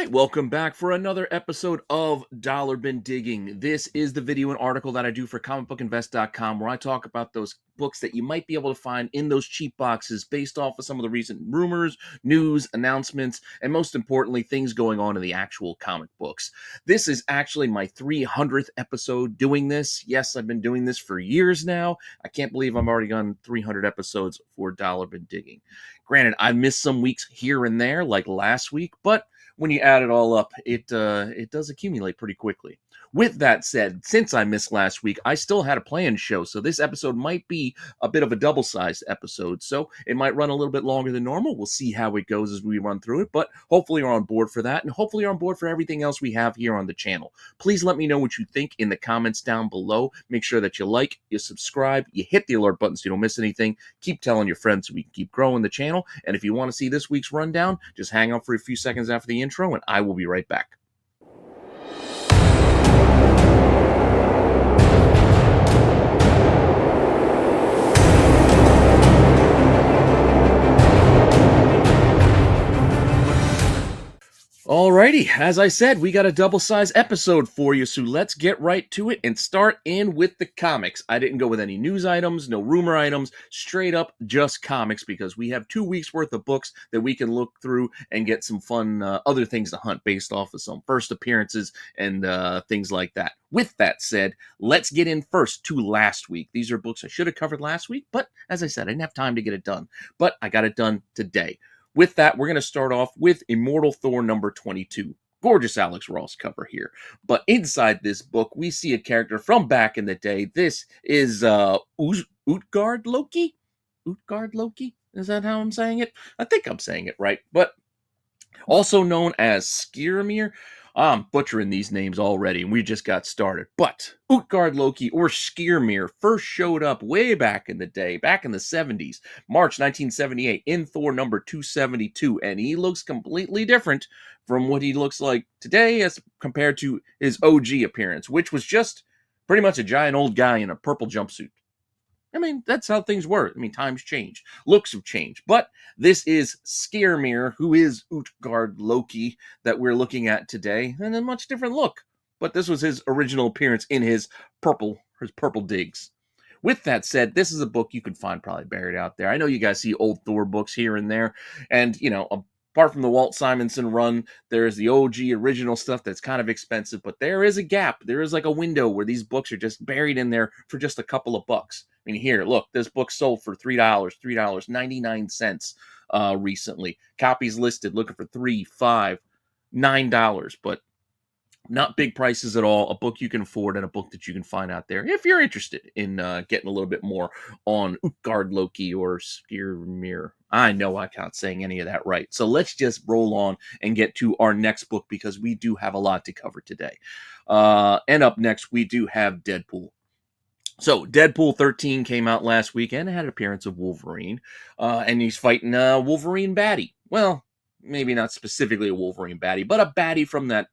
right, welcome back for another episode of Dollar Bin Digging. This is the video and article that I do for comicbookinvest.com where I talk about those books that you might be able to find in those cheap boxes based off of some of the recent rumors, news, announcements, and most importantly, things going on in the actual comic books. This is actually my 300th episode doing this. Yes, I've been doing this for years now. I can't believe I've already done 300 episodes for Dollar Bin Digging. Granted, I missed some weeks here and there, like last week, but when you add it all up, it does accumulate pretty quickly. With that said, since I missed last week, I still had a planned show, so this episode might be a bit of a double-sized episode, so it might run a little bit longer than normal. We'll see how it goes as we run through it, but hopefully you're on board for that, and hopefully you're on board for everything else we have here on the channel. Please let me know what you think in the comments down below. Make sure that you like, you subscribe, you hit the alert button so you don't miss anything. Keep telling your friends so we can keep growing the channel, and if you want to see this week's rundown, just hang out for a few seconds after the intro, and I will be right back. Alrighty, as I said, we got a double-size episode for you, so let's get right to it and start in with the comics. I didn't go with any news items, no rumor items, straight up just comics, because we have 2 weeks worth of books that we can look through and get some fun other things to hunt based off of some first appearances and things like that. With that said, let's get in first to last week. These are books I should have covered last week, but as I said, I didn't have time to get it done, but I got it done today. With that, we're going to start off with Immortal Thor number 22. Gorgeous Alex Ross cover here. But inside this book, we see a character from back in the day. This is Utgard Loki? Utgard Loki? Is that how I'm saying it? I think I'm saying it right. But also known as Skirmir. I'm butchering these names already, and we just got started. But Utgard Loki, or Skirmir, first showed up way back in the day, back in the 70s, March 1978, in Thor number 272, and he looks completely different from what he looks like today as compared to his OG appearance, which was just pretty much a giant old guy in a purple jumpsuit. I mean, that's how things were. I mean, times change. Looks have changed. But this is Skirmir, who is Utgard Loki, that we're looking at today, and a much different look. But this was his original appearance in his purple digs. With that said, this is a book you can find probably buried out there. I know you guys see old Thor books here and there, and, you know, apart from the Walt Simonson run, there's the OG original stuff that's kind of expensive, but there is a gap. There is like a window where these books are just buried in there for just a couple of bucks. I mean, here, look, this book sold for $3.99 recently. Copies listed looking for $3, $5, $9, but not big prices at all. A book you can afford and a book that you can find out there if you're interested in getting a little bit more on Utgard Loki or Skirmir. I know I can't saying any of that right. So let's just roll on and get to our next book because we do have a lot to cover today. And up next, we do have Deadpool. So, Deadpool 13 came out last week and had an appearance of Wolverine. And he's fighting a Wolverine baddie. Well, maybe not specifically a Wolverine baddie, but a baddie from that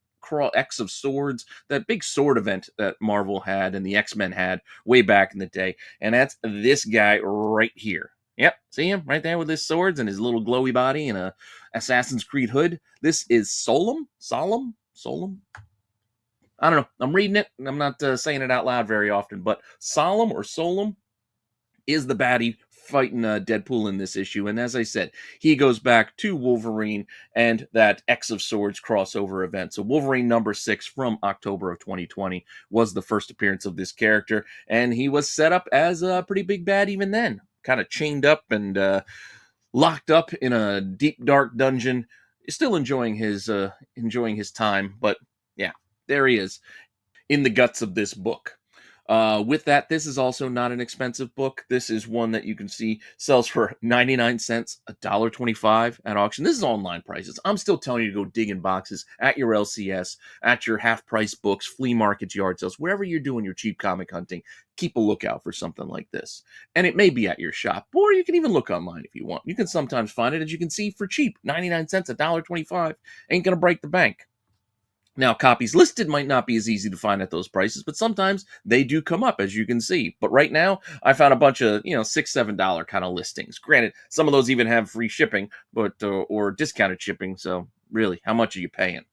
X of Swords, that big sword event that Marvel had and the X-Men had way back in the day. And that's this guy right here. Yep, see him right there with his swords and his little glowy body and a Assassin's Creed hood. This is Solem? I don't know. I'm reading it, and I'm not saying it out loud very often, but Solem is the baddie fighting Deadpool in this issue. And as I said, he goes back to Wolverine and that X of Swords crossover event. So Wolverine number 6 from October of 2020 was the first appearance of this character, and he was set up as a pretty big bad even then. Kind of chained up and locked up in a deep, dark dungeon. Still enjoying his time, but yeah, there he is in the guts of this book. With that, this is also not an expensive book. This is one that you can see sells for 99 cents, $1.25 at auction. This is online prices. I'm still telling you to go dig in boxes at your LCS, at your half-price books, flea markets, yard sales, wherever you're doing your cheap comic hunting. Keep a lookout for something like this. And it may be at your shop, or you can even look online if you want. You can sometimes find it, as you can see, for cheap. 99 cents, $1.25. Ain't gonna break the bank. Now, copies listed might not be as easy to find at those prices, but sometimes they do come up, as you can see. But right now, I found a bunch of, $6, $7 kind of listings. Granted, some of those even have free shipping, but or discounted shipping. So really, how much are you paying?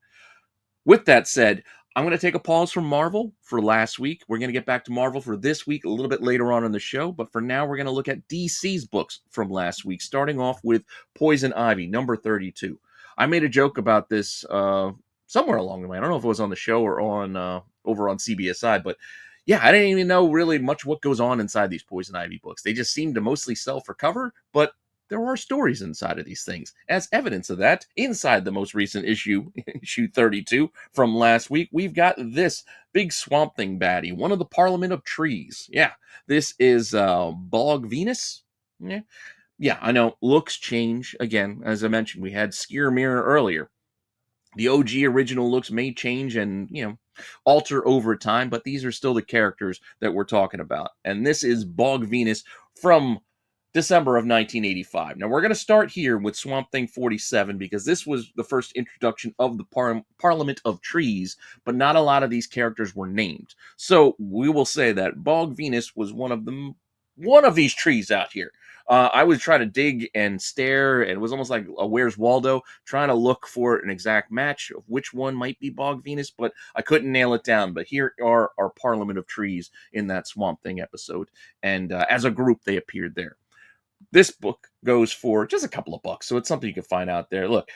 With that said, I'm going to take a pause from Marvel for last week. We're going to get back to Marvel for this week a little bit later on in the show. But for now, we're going to look at DC's books from last week, starting off with Poison Ivy, number 32. I made a joke about this somewhere along the way. I don't know if it was on the show or on over on CBSI, but yeah, I didn't even know really much what goes on inside these Poison Ivy books. They just seem to mostly sell for cover, but there are stories inside of these things. As evidence of that, inside the most recent issue, issue 32 from last week, we've got this big Swamp Thing baddie, one of the Parliament of Trees. Yeah, this is Bog Venus. Yeah, I know. Looks change. Again, as I mentioned, we had Skier Mirror earlier. The OG original looks may change and, alter over time, but these are still the characters that we're talking about. And this is Bog Venus from December of 1985. Now, we're going to start here with Swamp Thing 47 because this was the first introduction of the Parliament of Trees, but not a lot of these characters were named. So we will say that Bog Venus was one of these trees out here. I was trying to dig and stare, and it was almost like a Where's Waldo, trying to look for an exact match of which one might be Bog Venus, but I couldn't nail it down. But here are our Parliament of Trees in that Swamp Thing episode, and as a group, they appeared there. This book goes for just a couple of bucks, so it's something you can find out there. Look,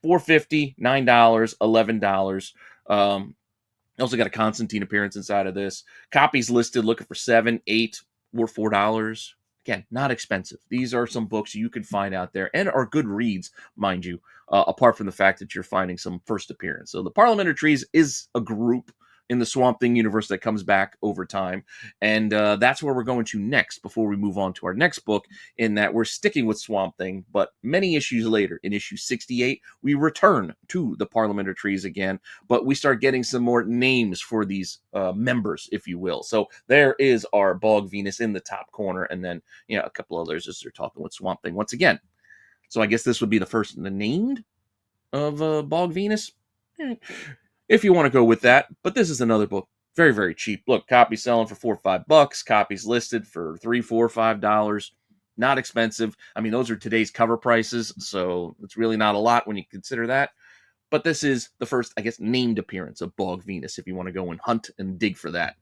$4.50, $9, $11. Also got a Constantine appearance inside of this. Copies listed looking for $7, $8, or $4. Again, not expensive. These are some books you can find out there and are good reads, mind you, apart from the fact that you're finding some first appearance. So the Parliament of Trees is a group in the Swamp Thing universe that comes back over time. And that's where we're going to next before we move on to our next book, in that we're sticking with Swamp Thing, but many issues later, in issue 68, we return to the Parliament of Trees again, but we start getting some more names for these members, if you will. So there is our Bog Venus in the top corner, and then a couple others as they're talking with Swamp Thing once again. So I guess this would be the first named of Bog Venus, if you want to go with that. But this is another book, very, very cheap. Look, copies selling for $4 or $5, copies listed for $3, $4, $5. Not expensive. I mean, those are today's cover prices, so it's really not a lot when you consider that. But this is the first, I guess, named appearance of Bog Venus, if you want to go and hunt and dig for that.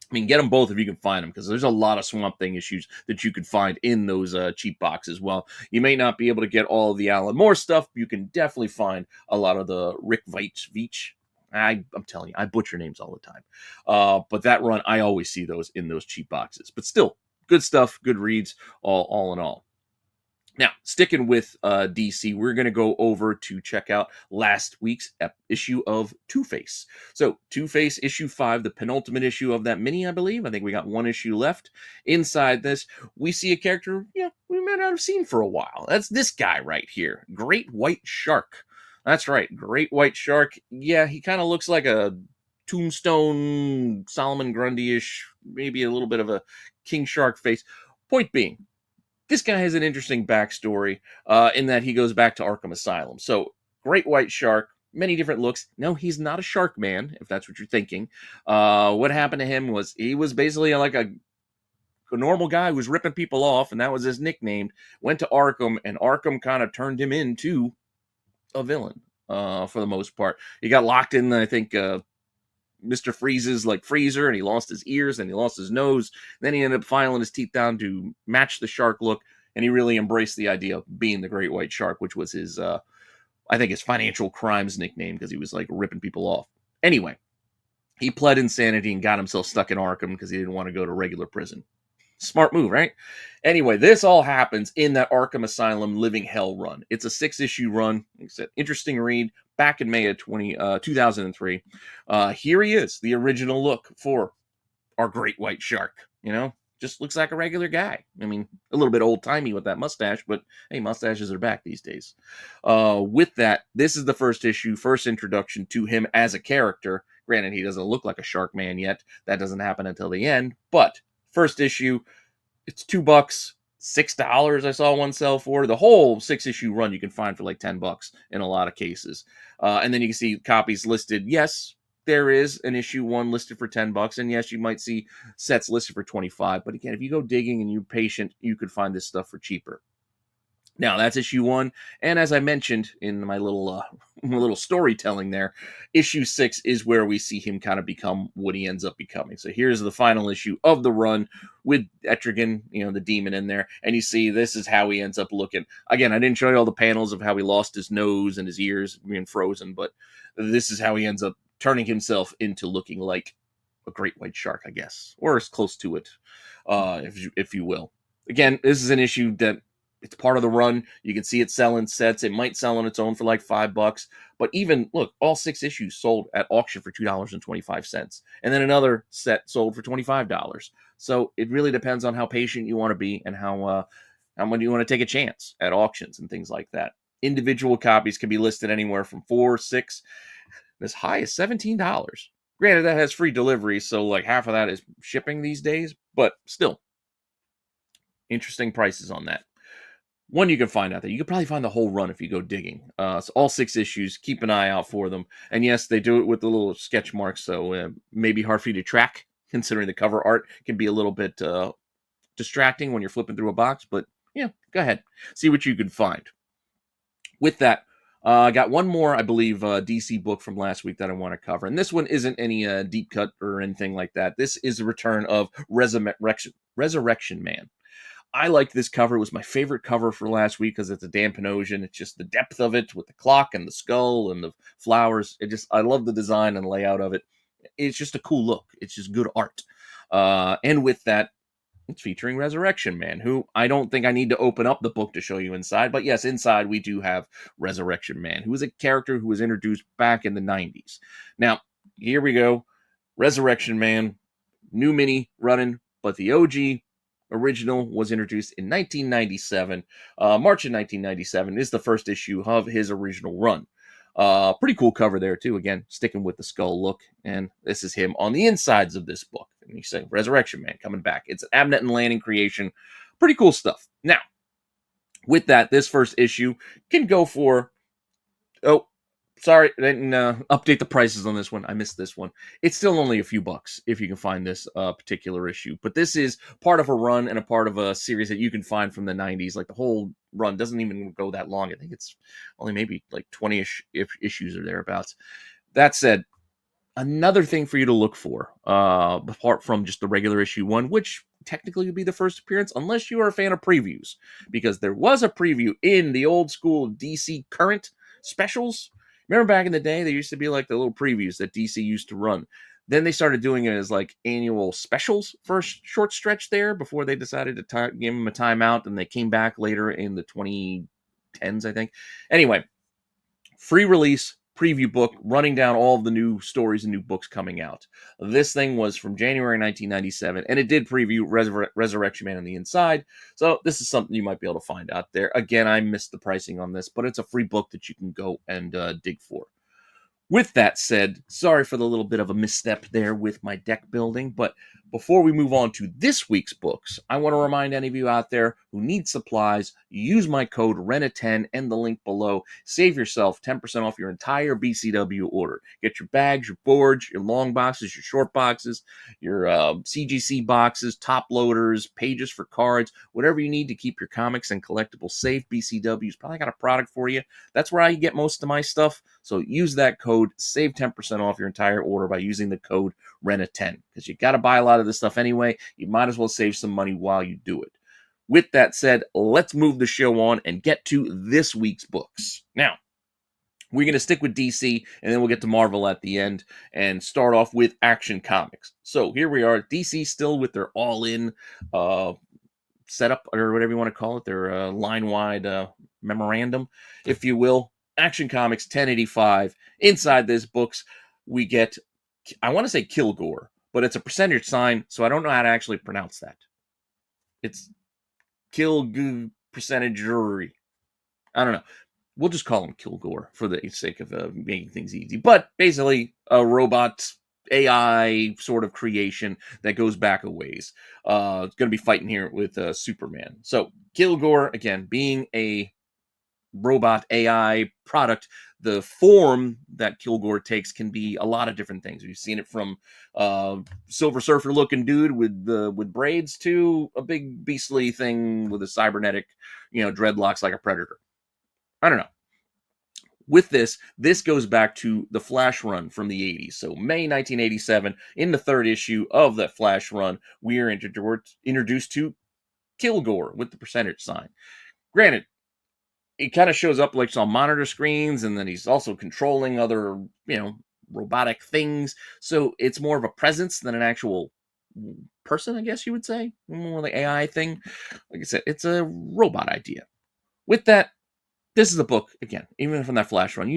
I mean, get them both if you can find them, because there's a lot of Swamp Thing issues that you could find in those cheap boxes. Well, you may not be able to get all of the Alan Moore stuff, but you can definitely find a lot of the Rick Veitch. I'm telling you, I butcher names all the time. But that run, I always see those in those cheap boxes. But still, good stuff, good reads, all in all. Now, sticking with DC, we're going to go over to check out last week's issue of Two-Face. So, Two-Face issue 5, the penultimate issue of that mini, I believe. I think we got one issue left. Inside this, we see a character, we may not have seen for a while. That's this guy right here, Great White Shark. That's right, Great White Shark. Yeah, he kind of looks like a Tombstone, Solomon Grundy-ish, maybe a little bit of a King Shark face. Point being, this guy has an interesting backstory in that he goes back to Arkham Asylum. So, Great White Shark, many different looks. No, he's not a shark man, if that's what you're thinking. What happened to him was he was basically like a normal guy who was ripping people off, and that was his nickname. Went to Arkham, and Arkham kind of turned him into a villain for the most part. He got locked in, I think, Mr. Freeze's like freezer, and he lost his ears and he lost his nose. Then he ended up filing his teeth down to match the shark look, and he really embraced the idea of being the Great White Shark, which was his, I think, his financial crimes nickname, because he was like ripping people off. Anyway, he pled insanity and got himself stuck in Arkham because he didn't want to go to regular prison. Smart move, right? Anyway, this all happens in that Arkham Asylum Living Hell run. It's a 6-issue run. Like I said, interesting read. Back in May of 2003. Here he is, the original look for our Great White Shark. Just looks like a regular guy. I mean, a little bit old-timey with that mustache, but hey, mustaches are back these days. With that, this is the first issue, first introduction to him as a character. Granted, he doesn't look like a shark man yet. That doesn't happen until the end, but first issue, it's $2, $6 I saw one sell for. The whole 6-issue run you can find for like $10 in a lot of cases. And then you can see copies listed. Yes, there is an issue 1 listed for $10, and yes, you might see sets listed for $25. But again, if you go digging and you're patient, you could find this stuff for cheaper. Now that's issue 1, and as I mentioned in my little my little storytelling there, issue 6 is where we see him kind of become what he ends up becoming. So here's the final issue of the run with Etrigan, the demon in there, and you see this is how he ends up looking. Again, I didn't show you all the panels of how he lost his nose and his ears being frozen, but this is how he ends up turning himself into looking like a great white shark, I guess, or as close to it, if you will. Again, this is an issue that it's part of the run. You can see it selling sets. It might sell on its own for like $5. But even, look, all 6 issues sold at auction for $2.25. And then another set sold for $25. So it really depends on how patient you want to be and how much you want to take a chance at auctions and things like that. Individual copies can be listed anywhere from $4, $6, as high as $17. Granted, that has free delivery, so like half of that is shipping these days. But still, interesting prices on that. One you can find out there. You could probably find the whole run if you go digging. So all 6 issues, keep an eye out for them. And yes, they do it with the little sketch marks, so maybe hard for you to track, considering the cover art can be a little bit distracting when you're flipping through a box. But yeah, go ahead. See what you can find. With that, I got one more, I believe, DC book from last week that I want to cover. And this one isn't any deep cut or anything like that. This is the return of Resurrection Man. I like this cover. It was my favorite cover for last week because it's a Dan Panosian. It's just the depth of it with the clock and the skull and the flowers. I love the design and layout of it. It's just a cool look. It's just good art. And with that, it's featuring Resurrection Man, who I don't think I need to open up the book to show you inside. But yes, inside we do have Resurrection Man, who is a character who was introduced back in the 90s. Now, here we go. Resurrection Man, new mini running, but the OG original was introduced in 1997. March of 1997 is the first issue of his original run. Pretty cool cover there too. Again, sticking with the skull look, and this is him on the insides of this book. And you say Resurrection Man coming back. It's an Abnett and Lanning creation. Pretty cool stuff. Now, with that, this first issue can go for sorry, I didn't update the prices on this one. I missed this one. It's still only a few bucks if you can find this particular issue. But this is part of a run and a part of a series that you can find from the 90s. Like the whole run doesn't even go that long. I think it's only maybe like 20-ish issues or thereabouts. That said, another thing for you to look for, apart from just the regular issue 1, which technically would be the first appearance, unless you are a fan of previews. Because there was a preview in the old school DC Current specials. Remember back in the day, there used to be like the little previews that DC used to run. Then they started doing it as like annual specials for a short stretch there before they decided to give them a timeout, and they came back later in the 2010s, I think. Anyway, free release preview book running down all of the new stories and new books coming out. This thing was from January 1997, and it did preview Resurrection Man on the inside. So this is something you might be able to find out there. Again, I missed the pricing on this, but it's a free book that you can go and dig for. With that said, sorry for the little bit of a misstep there with my deck building, but before we move on to this week's books, I want to remind any of you out there who need supplies, use my code RENA10 and the link below. Save yourself 10% off your entire BCW order. Get your bags, your boards, your long boxes, your short boxes, your CGC boxes, top loaders, pages for cards, whatever you need to keep your comics and collectibles safe. BCW's probably got a product for you. That's where I get most of my stuff, so use that code. Save 10% off your entire order by using the code RENA10, because you got to buy a lot of this stuff anyway. You might as well save some money while you do it. With that said, let's move the show on and get to this week's books. Now, we're going to stick with DC, and then we'll get to Marvel at the end and start off with Action Comics. So here we are, DC still with their all-in setup, or whatever you want to call it, their line-wide memorandum, if you will. Action Comics 1085. Inside this books, we get, I want to say Kilgore, but it's a percentage sign, so I don't know how to actually pronounce that. It's Kilg percentage. I don't know. We'll just call him Kilgore for the sake of making things easy. But basically, a robot AI sort of creation that goes back a ways. It's going to be fighting here with Superman. So Kilgore, again, being a robot AI product, the form that Kilgore takes can be a lot of different things. We've seen it from Silver Surfer looking dude with braids to a big beastly thing with a cybernetic, dreadlocks like a predator. I don't know. With this goes back to the Flash run from the 80s. So May 1987, in the third issue of that Flash run, we are introduced to Kilgore with the percentage sign. Granted, it kind of shows up like on monitor screens, and then he's also controlling other, robotic things. So it's more of a presence than an actual person, I guess you would say. More like AI thing. Like I said, it's a robot idea. With that, this is a book, again, even from that Flash run,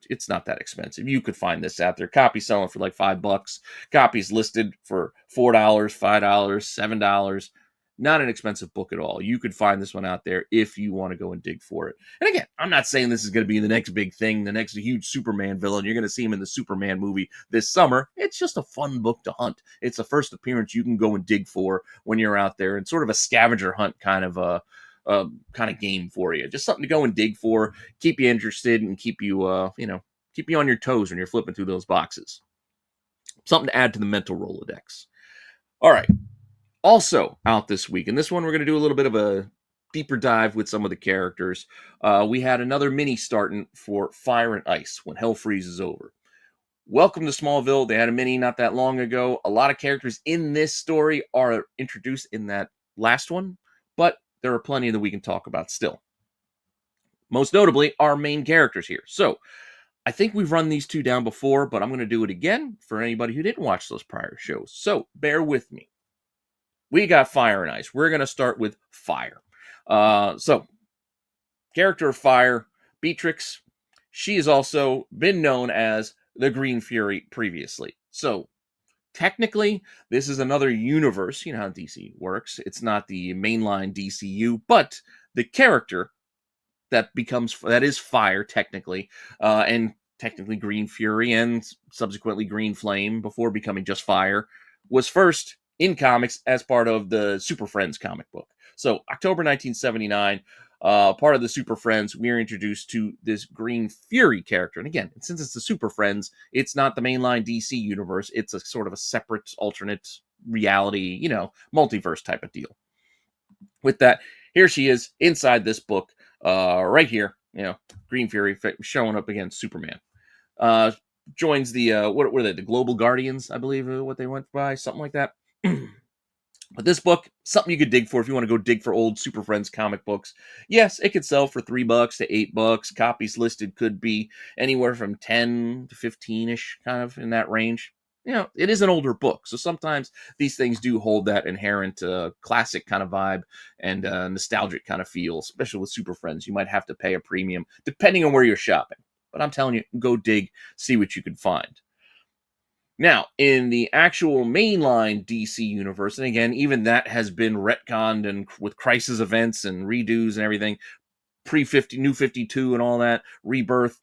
it's not that expensive. You could find this out there. Copies selling for like $5. Copies listed for $4, $5, $7. Not an expensive book at all. You could find this one out there if you want to go and dig for it. And again, I'm not saying this is going to be the next big thing, the next huge Superman villain. You're going to see him in the Superman movie this summer. It's just a fun book to hunt. It's a first appearance you can go and dig for when you're out there, and sort of a scavenger hunt kind of game for you. Just something to go and dig for, keep you interested, and keep you, keep you on your toes when you're flipping through those boxes. Something to add to the mental Rolodex. All right. Also out this week, and this one we're going to do a little bit of a deeper dive with some of the characters. We had another mini starting for Fire and Ice, When Hell Freezes Over. Welcome to Smallville. They had a mini not that long ago. A lot of characters in this story are introduced in that last one, but there are plenty that we can talk about still. Most notably, our main characters here. So, I think we've run these two down before, but I'm going to do it again for anybody who didn't watch those prior shows. So, bear with me. We got Fire and Ice. We're going to start with Fire. So, character of Fire, Beatrix. She has also been known as the Green Fury previously. So, technically, this is another universe. You know how DC works. It's not the mainline DCU, but the character that is Fire, technically, and technically Green Fury, and subsequently Green Flame, before becoming just Fire, was first in comics as part of the Super Friends comic book. So, October 1979, part of the Super Friends, we're introduced to this Green Fury character. And again, since it's the Super Friends, it's not the mainline DC universe. It's a sort of a separate, alternate reality, multiverse type of deal. With that, here she is inside this book, right here, Green Fury showing up against Superman. Joins the, what were they, the Global Guardians, I believe, what they went by, something like that. But this book, something you could dig for if you want to go dig for old Super Friends comic books. Yes, it could sell for $3 to $8. Copies listed could be anywhere from 10 to 15-ish, kind of in that range. It is an older book, so sometimes these things do hold that inherent classic kind of vibe and nostalgic kind of feel, especially with Super Friends. You might have to pay a premium, depending on where you're shopping. But I'm telling you, go dig, see what you can find. Now, in the actual mainline DC universe, and again, even that has been retconned and with crisis events and redos and everything, New 52 and all that, Rebirth,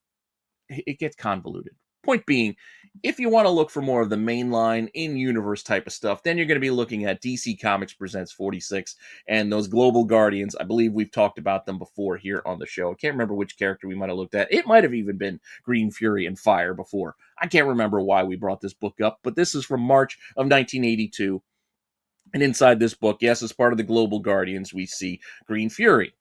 it gets convoluted. Point being, if you want to look for more of the mainline in-universe type of stuff, then you're going to be looking at DC Comics Presents 46 and those Global Guardians. I believe we've talked about them before here on the show. I can't remember which character we might have looked at. It might have even been Green Fury and Fire before. I can't remember why we brought this book up, but this is from March of 1982. And inside this book, yes, as part of the Global Guardians, we see Green Fury.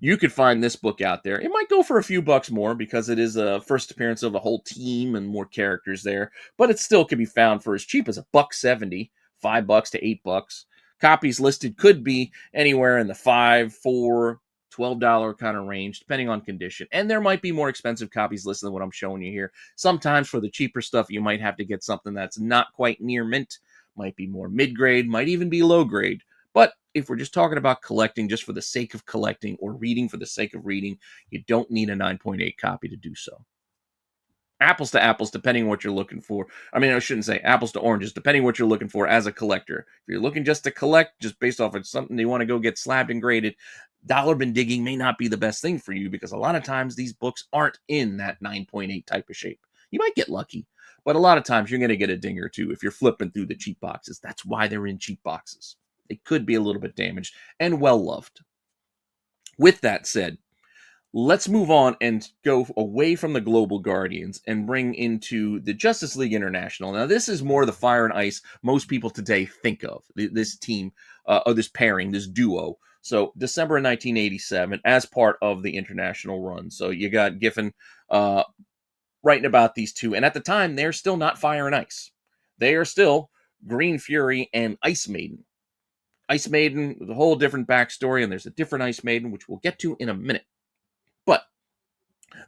You could find this book out there. It might go for a few bucks more because it is a first appearance of a whole team and more characters there, but it still can be found for as cheap as $1.70, $5 to $8. Copies listed could be anywhere in the $5, $4, $12 kind of range, depending on condition. And there might be more expensive copies listed than what I'm showing you here. Sometimes for the cheaper stuff, you might have to get something that's not quite near mint, might be more mid-grade, might even be low-grade. But if we're just talking about collecting just for the sake of collecting or reading for the sake of reading, you don't need a 9.8 copy to do so. Apples to apples, depending on what you're looking for. I mean, I shouldn't say apples to oranges, depending on what you're looking for as a collector. If you're looking just to collect, just based off of something you want to go get slabbed and graded, dollar bin digging may not be the best thing for you because a lot of times these books aren't in that 9.8 type of shape. You might get lucky, but a lot of times you're going to get a ding or two if you're flipping through the cheap boxes. That's why they're in cheap boxes. They could be a little bit damaged and well-loved. With that said, let's move on and go away from the Global Guardians and bring into the Justice League International. Now, this is more the Fire and Ice most people today think of. This team, this pairing, this duo. So, December of 1987, as part of the international run. So, you got Giffen writing about these two. And at the time, they're still not Fire and Ice. They are still Green Fury and Ice Maiden. Ice Maiden with a whole different backstory, and there's a different Ice Maiden, which we'll get to in a minute. But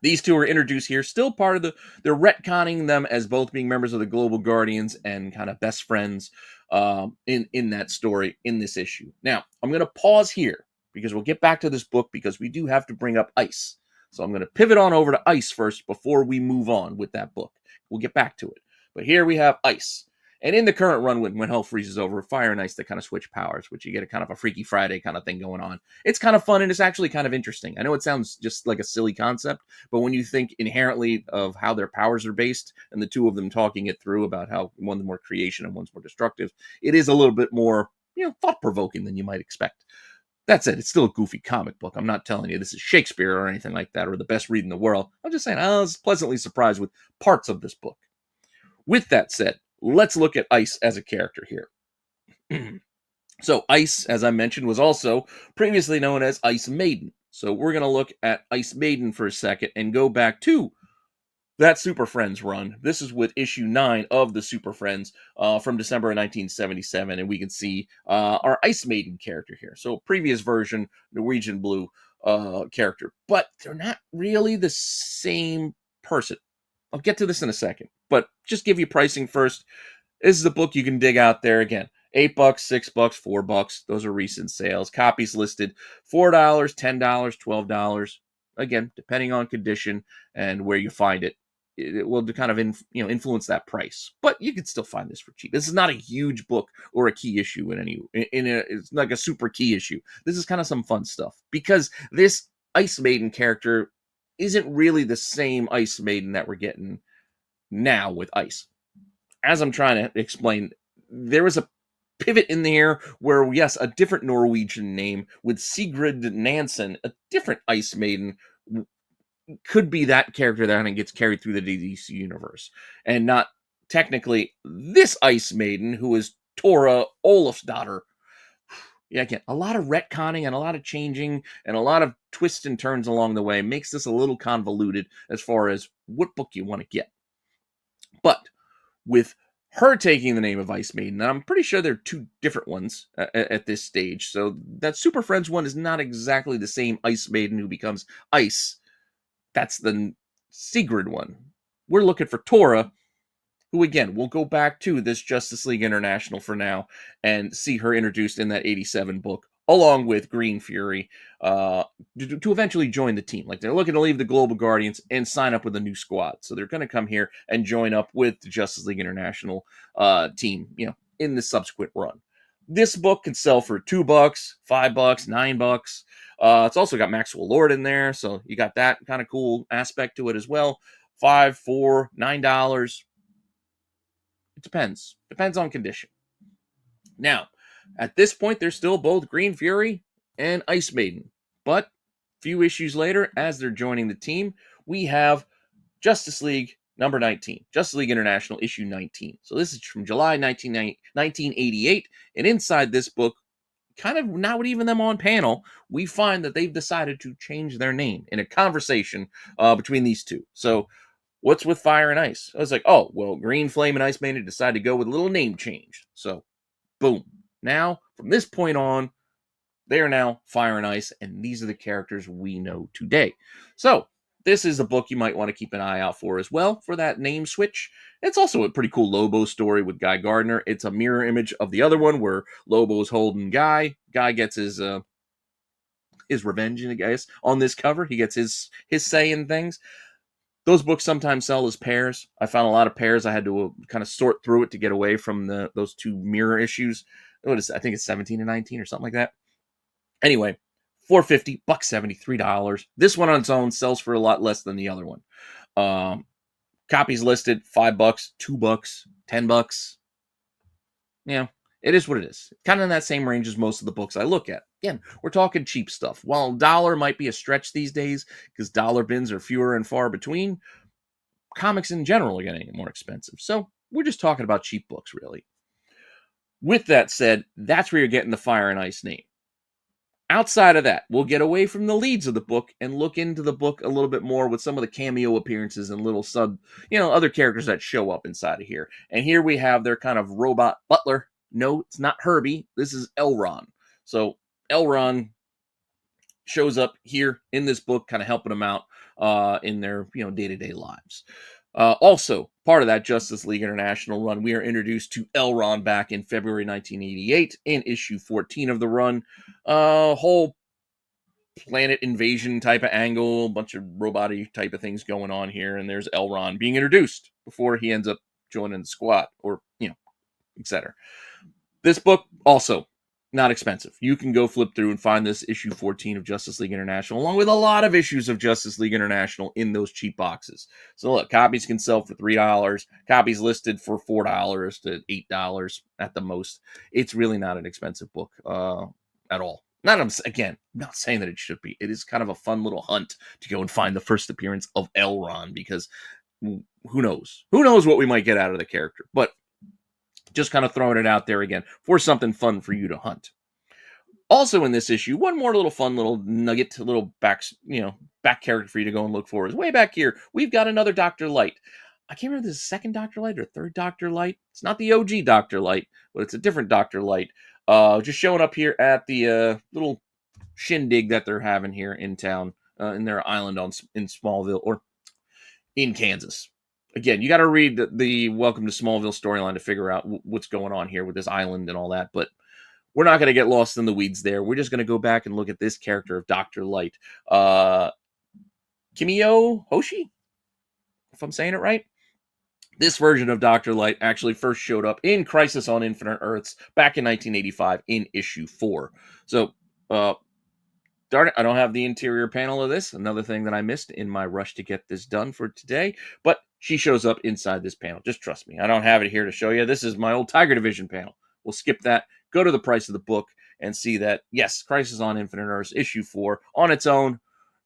these two are introduced here, still part of they're retconning them as both being members of the Global Guardians and kind of best friends in that story, in this issue. Now, I'm going to pause here because we'll get back to this book because we do have to bring up Ice. So I'm going to pivot on over to Ice first before we move on with that book. We'll get back to it. But here we have Ice. And in the current run, when Hell freezes over, Fire and Ice, they kind of switch powers, which you get a kind of a Freaky Friday kind of thing going on. It's kind of fun, and it's actually kind of interesting. I know it sounds just like a silly concept, but when you think inherently of how their powers are based, and the two of them talking it through about how one's more creation and one's more destructive, it is a little bit more, thought-provoking than you might expect. That said, it's still a goofy comic book. I'm not telling you this is Shakespeare or anything like that, or the best read in the world. I'm just saying I was pleasantly surprised with parts of this book. With that said, let's look at Ice as a character here. So Ice, as I mentioned, was also previously known as Ice Maiden. So we're going to look at Ice Maiden for a second and go back to that Super Friends run. This is with issue 9 of the Super Friends from December of 1977, and we can see our Ice Maiden character here. So previous version, Norwegian Blue character, but they're not really the same person. I'll get to this in a second, but just give you pricing first. This is a book you can dig out there. Again, $8, $6, $4. Those are recent sales. Copies listed $4, $10, $12. Again, depending on condition and where you find it, it will kind of influence that price. But you can still find this for cheap. This is not a huge book or a key issue it's like a super key issue. This is kind of some fun stuff because this Ice Maiden character isn't really the same Ice Maiden that we're getting now with Ice. As I'm trying to explain, there was a pivot in there where, yes, a different Norwegian name with Sigrid Nansen, a different Ice Maiden, could be that character that kind of gets carried through the DC universe. And not technically this Ice Maiden, who is Tora Olafsdottir. Yeah, again, a lot of retconning and a lot of changing and a lot of twists and turns along the way makes this a little convoluted as far as what book you want to get. But with her taking the name of Ice Maiden, and I'm pretty sure there are two different ones at this stage. So that Super Friends one is not exactly the same Ice Maiden who becomes Ice. That's the Sigrid one. We're looking for Tora, who, again, we'll go back to this Justice League International for now and see her introduced in that 87 book, along with Green Fury, to eventually join the team. Like, they're looking to leave the Global Guardians and sign up with a new squad. So they're going to come here and join up with the Justice League International team, in the subsequent run. This book can sell for $2, $5, $9. It's also got Maxwell Lord in there, so you got that kind of cool aspect to it as well. $5, $4, $9. It depends. Depends on condition. Now, at this point, they're still both Green Fury and Ice Maiden. But a few issues later, as they're joining the team, we have Justice League number 19. Justice League International issue 19. So this is from July 1988. And inside this book, kind of not even them on panel, we find that they've decided to change their name in a conversation between these two. So what's with Fire and Ice? I was like, oh, well, Green Flame and Ice Maiden decided to go with a little name change. So, boom. Now, from this point on, they are now Fire and Ice, and these are the characters we know today. So, this is a book you might want to keep an eye out for as well, for that name switch. It's also a pretty cool Lobo story with Guy Gardner. It's a mirror image of the other one, where Lobo's holding Guy. Guy gets his revenge, I guess, on this cover. He gets his say in things. Those books sometimes sell as pairs. I found a lot of pairs. I had to kind of sort through it to get away from those two mirror issues. I think it's 17 and 19 or something like that. Anyway, $4.50, $1.70, $3. This one on its own sells for a lot less than the other one. Copies listed $5, $2, $10. Yeah, It is what it is. Kind of in that same range as most of the books I look at. Again, we're talking cheap stuff. While dollar might be a stretch these days because dollar bins are fewer and far between, comics in general are getting more expensive. So we're just talking about cheap books, really. With that said, that's where you're getting the Fire and Ice name. Outside of that, we'll get away from the leads of the book and look into the book a little bit more with some of the cameo appearances and little other characters that show up inside of here. And here we have their kind of robot butler. No, it's not Herbie. This is Elron. So Elron shows up here in this book, kind of helping them out in their day-to-day lives. Also, part of that Justice League International run, we are introduced to Elron back in February 1988 in issue 14 of the run. Whole planet invasion type of angle, a bunch of robot-y type of things going on here, and there's Elron being introduced before he ends up joining the squad, or, etc. This book, also, not expensive. You can go flip through and find this issue 14 of Justice League International, along with a lot of issues of Justice League International in those cheap boxes. So look, copies can sell for $3, copies listed for $4 to $8 at the most. It's really not an expensive book at all. Not saying that it should be. It is kind of a fun little hunt to go and find the first appearance of Elron, because who knows? Who knows what we might get out of the character? But just kind of throwing it out there again for something fun for you to hunt. Also in this issue, one more little fun little nugget, little back character for you to go and look for is way back here. We've got another Dr. Light. I can't remember if this is second Dr. Light or third Dr. Light. It's not the OG Dr. Light, but it's a different Dr. Light. Just showing up here at the little shindig that they're having here in town, in their island in Smallville, or in Kansas. Again, you got to read the Welcome to Smallville storyline to figure out what's going on here with this island and all that, but we're not going to get lost in the weeds there. We're just going to go back and look at this character of Dr. Light. Kimio Hoshi, if I'm saying it right. This version of Dr. Light actually first showed up in Crisis on Infinite Earths back in 1985 in issue 4. So, darn it, I don't have the interior panel of this. Another thing that I missed in my rush to get this done for today. But she shows up inside this panel. Just trust me. I don't have it here to show you. This is my old Tiger Division panel. We'll skip that. Go to the price of the book and see that, yes, Crisis on Infinite Earths, issue 4, on its own,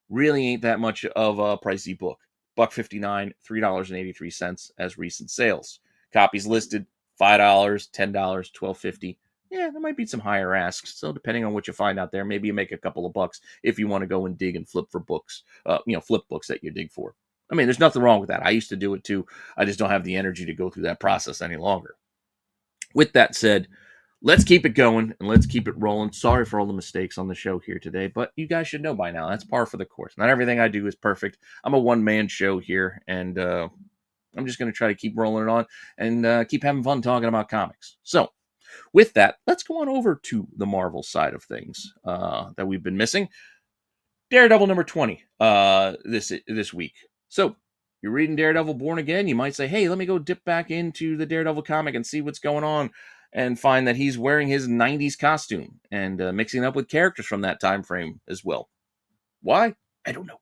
really ain't that much of a pricey book. $1.59, $3.83 as recent sales. Copies listed, $5, $10, $12.50. Yeah, there might be some higher asks. So depending on what you find out there, maybe you make a couple of bucks if you want to go and dig and flip for books, flip books that you dig for. I mean, there's nothing wrong with that. I used to do it too. I just don't have the energy to go through that process any longer. With that said, let's keep it going and let's keep it rolling. Sorry for all the mistakes on the show here today, but you guys should know by now, that's par for the course. Not everything I do is perfect. I'm a one-man show here, and I'm just going to try to keep rolling it on and keep having fun talking about comics. So, with that, let's go on over to the Marvel side of things that we've been missing. Daredevil number 20 this week. So, you're reading Daredevil Born Again, you might say, hey, let me go dip back into the Daredevil comic and see what's going on, and find that he's wearing his 90s costume and mixing up with characters from that time frame as well. Why? I don't know.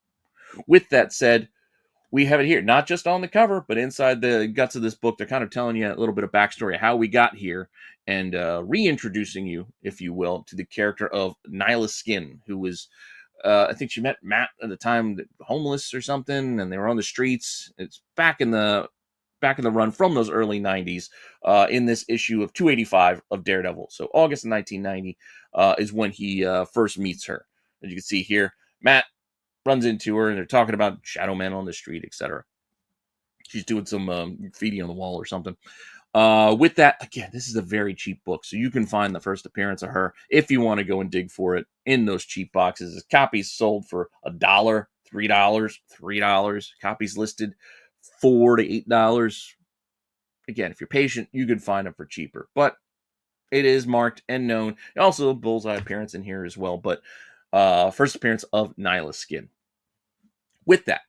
With that said, we have it here, not just on the cover, but inside the guts of this book. They're kind of telling you a little bit of backstory of how we got here and reintroducing you, if you will, to the character of Nyla Skin, who was, I think she met Matt at the time, homeless or something, and they were on the streets. It's back in the run from those early 90s in this issue of 285 of Daredevil. So August of 1990 is when he first meets her. As you can see here, Matt runs into her and they're talking about Shadow Man on the street, etc. She's doing some graffiti on the wall or something. With that, again, this is a very cheap book, so you can find the first appearance of her if you want to go and dig for it in those cheap boxes. Copies sold for $1, $3. Copies listed $4 to $8. Again, if you're patient, you could find them for cheaper, but it is marked and known. Also, bullseye appearance in here as well, but first appearance of Nyla Skin. With that,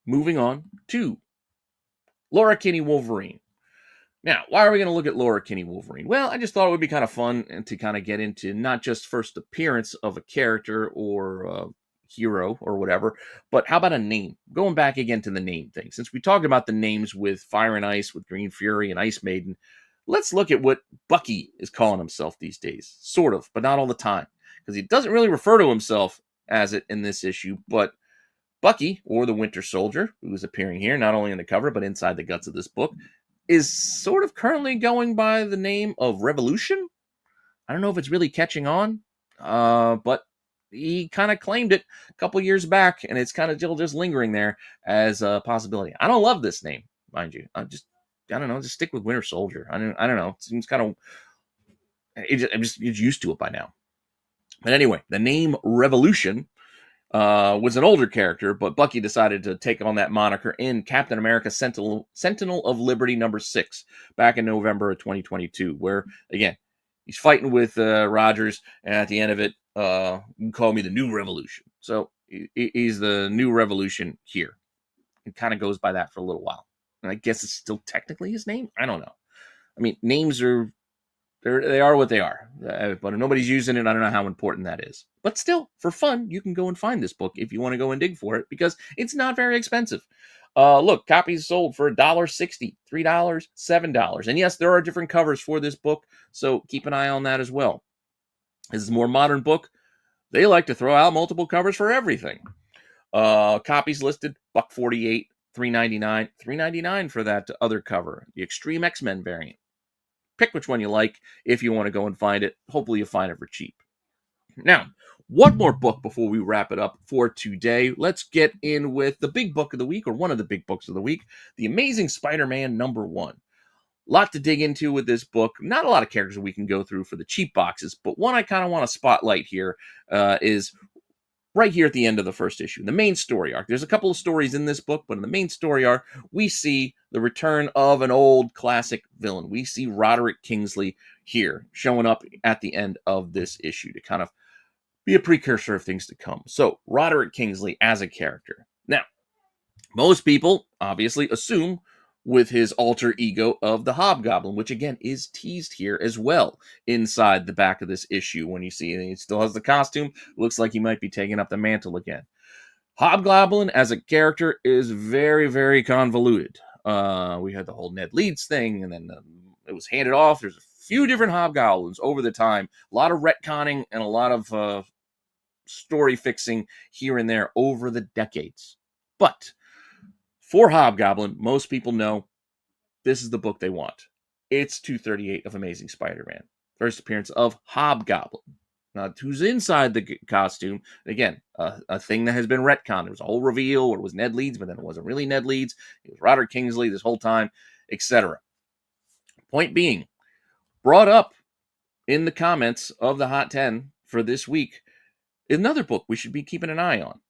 moving on to Laura Kinney Wolverine. Now, why are we going to look at Laura Kinney Wolverine? Well, I just thought it would be kind of fun and to kind of get into not just first appearance of a character or hero or whatever, but how about a name? Going back again to the name thing. Since we talked about the names with Fire and Ice, with Green Fury and Ice Maiden, let's look at what Bucky is calling himself these days. Sort of, but not all the time. Because he doesn't really refer to himself as it in this issue, but Bucky, or the Winter Soldier, who is appearing here, not only in the cover, but inside the guts of this book, is sort of currently going by the name of Revolution. I don't know if it's really catching on, but he kind of claimed it a couple years back, and it's kind of still just lingering there as a possibility. I don't love this name, mind you. I don't know, just stick with Winter Soldier. I don't know. It seems kind of, I'm just used to it by now. But anyway, the name Revolution was an older character, but Bucky decided to take on that moniker in Captain America Sentinel of Liberty #6 back in November of 2022, where, again, he's fighting with Rogers, and at the end of it, you can call me the New Revolution. So he's the New Revolution here. It kind of goes by that for a little while. And I guess it's still technically his name? I don't know. I mean, names are... They are what they are, but if nobody's using it, I don't know how important that is. But still, for fun, you can go and find this book if you want to go and dig for it, because it's not very expensive. Look, copies sold for $1.60, $3, $7. And yes, there are different covers for this book, so keep an eye on that as well. This is a more modern book. They like to throw out multiple covers for everything. Copies listed, $1.48, $3.99, $3.99 for that other cover, the Extreme X-Men variant. Pick which one you like if you want to go and find it. Hopefully you find it for cheap. Now, one more book before we wrap it up for today. Let's get in with the big book of the week, or one of the big books of the week, The Amazing Spider-Man #1. A lot to dig into with this book. Not a lot of characters we can go through for the cheap boxes, but one I kind of want to spotlight here is right here at the end of the first issue, the main story arc. There's a couple of stories in this book, but in the main story arc, we see the return of an old classic villain. We see Roderick Kingsley here showing up at the end of this issue to kind of be a precursor of things to come. So, Roderick Kingsley as a character. Now, most people obviously assume with his alter ego of the Hobgoblin, which again is teased here as well inside the back of this issue. When you see he still has the costume, looks like he might be taking up the mantle again. Hobgoblin as a character is very, very convoluted. We had the whole Ned Leeds thing, and then it was handed off. There's a few different Hobgoblins over the time, a lot of retconning and a lot of story fixing here and there over the decades. But for Hobgoblin, most people know this is the book they want. It's 238 of Amazing Spider-Man. First appearance of Hobgoblin. Now, who's inside the costume? Again, a thing that has been retconned. There was a whole reveal where it was Ned Leeds, but then it wasn't really Ned Leeds. It was Roderick Kingsley this whole time, etc. Point being, brought up in the comments of the Hot 10 for this week, is another book we should be keeping an eye on.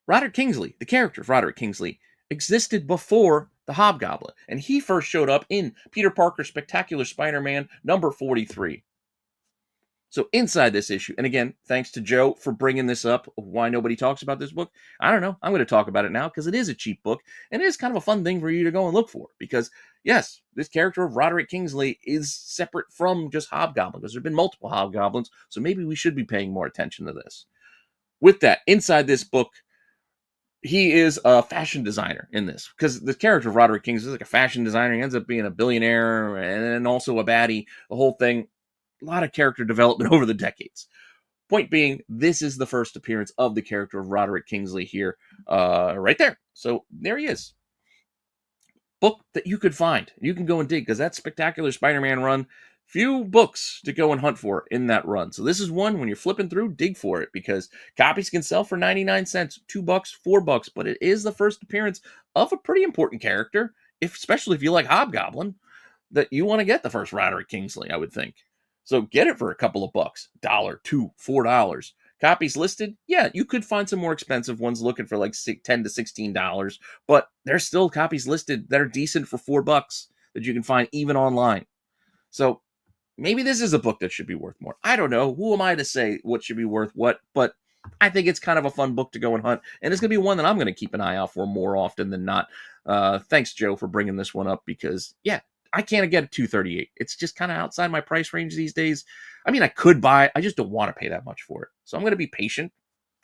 Roderick Kingsley, the character of Roderick Kingsley, existed before the Hobgoblin, and he first showed up in Peter Parker's Spectacular Spider-Man #43. So inside this issue, and again, thanks to Joe for bringing this up, why nobody talks about this book. I don't know. I'm going to talk about it now because it is a cheap book, and it is kind of a fun thing for you to go and look for. Because, yes, this character of Roderick Kingsley is separate from just Hobgoblin, because there have been multiple Hobgoblins, so maybe we should be paying more attention to this. With that, inside this book, he is a fashion designer in this, because the character of Roderick Kingsley is like a fashion designer. He ends up being a billionaire and also a baddie, the whole thing. A lot of character development over the decades. Point being, this is the first appearance of the character of Roderick Kingsley here, right there. So there he is. Book that you could find. You can go and dig, because that Spectacular Spider-Man run, few books to go and hunt for in that run. So this is one, when you're flipping through, dig for it, because copies can sell for 99 cents, $2, $4, but it is the first appearance of a pretty important character, especially if you like Hobgoblin, that you want to get the first Roderick Kingsley, I would think. So get it for a couple of bucks, $1, $2, $4. Copies listed, yeah, you could find some more expensive ones looking for like $10 to $16, but there's still copies listed that are decent for $4 that you can find even online. So maybe this is a book that should be worth more. I don't know. Who am I to say what should be worth what? But I think it's kind of a fun book to go and hunt, and it's going to be one that I'm going to keep an eye out for more often than not. Thanks, Joe, for bringing this one up, because, yeah, I can't get a 238. It's just kind of outside my price range these days. I mean, I could buy it. I just don't want to pay that much for it. So I'm going to be patient.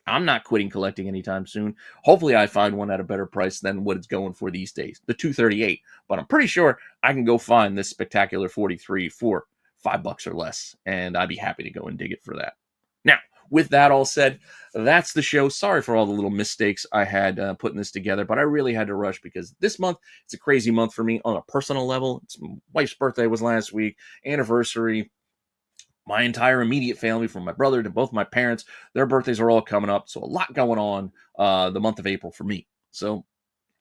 I'm not quitting collecting anytime soon. Hopefully I find one at a better price than what it's going for these days, the 238. But I'm pretty sure I can go find this spectacular 43 for $5 or less, and I'd be happy to go and dig it for that. Now, with that all said, that's the show. Sorry for all the little mistakes I had putting this together, but I really had to rush because this month, it's a crazy month for me on a personal level. My wife's birthday was last week, anniversary. My entire immediate family, from my brother to both my parents, their birthdays are all coming up. So a lot going on the month of April for me. So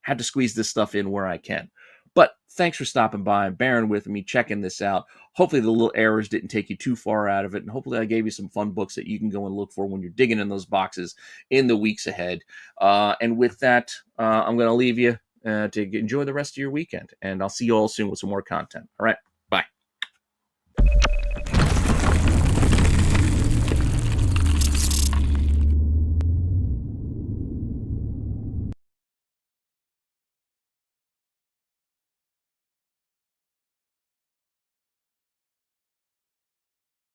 had to squeeze this stuff in where I can. But thanks for stopping by and bearing with me, checking this out. Hopefully the little errors didn't take you too far out of it. And hopefully I gave you some fun books that you can go and look for when you're digging in those boxes in the weeks ahead. And with that, I'm going to leave you to enjoy the rest of your weekend. And I'll see you all soon with some more content. All right.